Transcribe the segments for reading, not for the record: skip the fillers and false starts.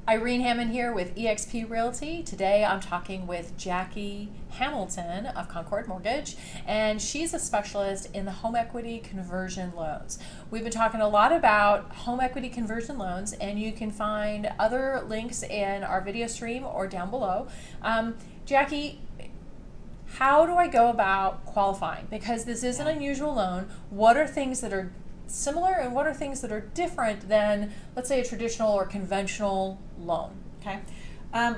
Irene Hammond here with eXp Realty. Today I'm talking with Jacqui Hamilton of Concord Mortgage, and she's a specialist in the home equity conversion loans. We've been talking a lot about home equity conversion loans, and you can find other links in our video stream or down below. Jacqui, how do I go about qualifying? Because this is an unusual loan. What are things that are similar and what are things that are different than, let's say, a traditional or conventional loan? Okay.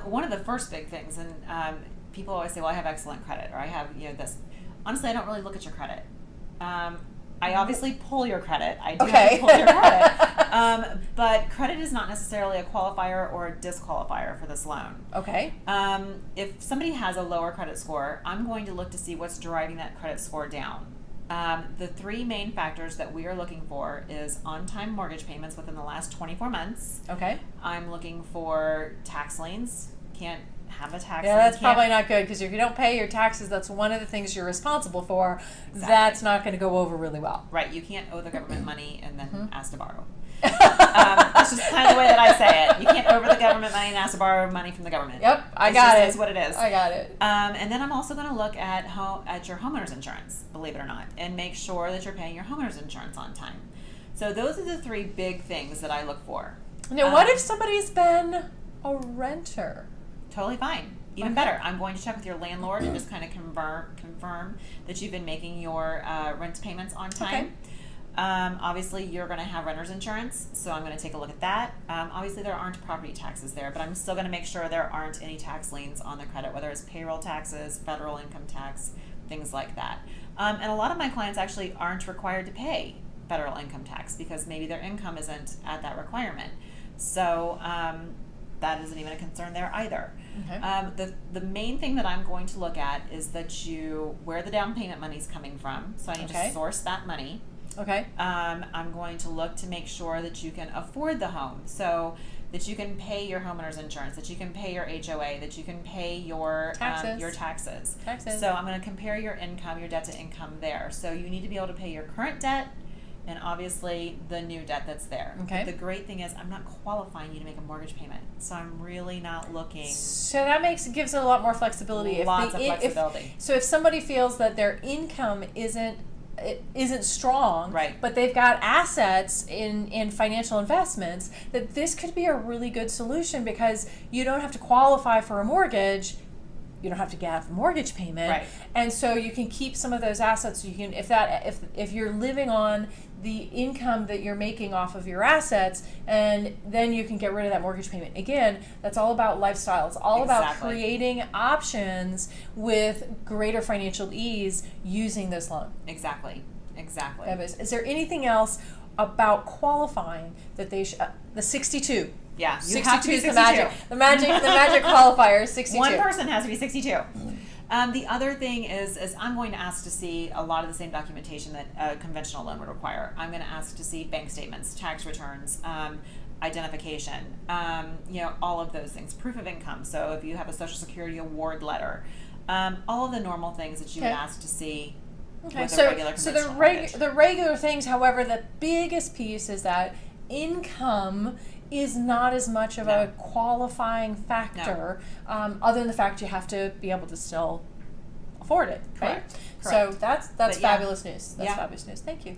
One of the first big things, and people always say, well, I have excellent credit, or I have, this. Honestly, I don't really look at your credit. I obviously pull your credit. I do have to pull your credit. But credit is not necessarily a qualifier or a disqualifier for this loan. Okay. If somebody has a lower credit score, I'm going to look to see what's driving that credit score down. The three main factors that we are looking for is on-time mortgage payments within the last 24 months. Okay. I'm looking for tax liens. Can't have a tax lien. Yeah, that's probably not good, because if you don't pay your taxes, that's one of the things you're responsible for. Exactly. That's not going to go over really well. Right. You can't owe the government money and then ask to borrow. That's just kind of the way that I say it. You can't owe the government money and ask to borrow money from the government. Yep, I got it. It's what it is. I got it. And then I'm also going to look at your homeowner's insurance, believe it or not, and make sure that you're paying your homeowner's insurance on time. So those are the three big things that I look for. Now, what if somebody's been a renter? Totally fine. Even better. I'm going to check with your landlord and just kind of confirm that you've been making your rent payments on time. Okay. Obviously, you're going to have renter's insurance, so I'm going to take a look at that. Obviously, there aren't property taxes there, but I'm still going to make sure there aren't any tax liens on the credit, whether it's payroll taxes, federal income tax, things like that. And a lot of my clients actually aren't required to pay federal income tax because maybe their income isn't at that requirement. So that isn't even a concern there either. Okay. The main thing that I'm going to look at is where the down payment money is coming from. So I need to source that money. Okay. I'm going to look to make sure that you can afford the home, so that you can pay your homeowner's insurance, that you can pay your HOA, that you can pay your taxes. So I'm going to compare your income, your debt to income there. So you need to be able to pay your current debt and obviously the new debt that's there. Okay. But the great thing is I'm not qualifying you to make a mortgage payment, so I'm really not looking. So that gives it a lot more flexibility. Lots of flexibility. So if somebody feels that their income isn't strong, right, but they've got assets in financial investments, that this could be a really good solution, because you don't have to qualify for a mortgage, you don't have to get a mortgage payment, right, and so you can keep some of those assets. So you can, if you're living on the income that you're making off of your assets, and then you can get rid of that mortgage payment. Again, that's all about lifestyle. It's all about creating options with greater financial ease using this loan. Exactly. Is there anything else about qualifying that they should? The 62. Yeah, you 62 have to be 62. Is the magic qualifier is 62. One person has to be 62. The other thing is I'm going to ask to see a lot of the same documentation that a conventional loan would require. I'm going to ask to see bank statements, tax returns, identification, all of those things, proof of income. So if you have a Social Security award letter, all of the normal things that you would ask to see. Okay, with a regular conventional mortgage. The regular things, however, the biggest piece is that income is not as much of a qualifying factor, other than the fact you have to be able to still afford it, right? Correct. So that's fabulous news. That's fabulous news. Thank you.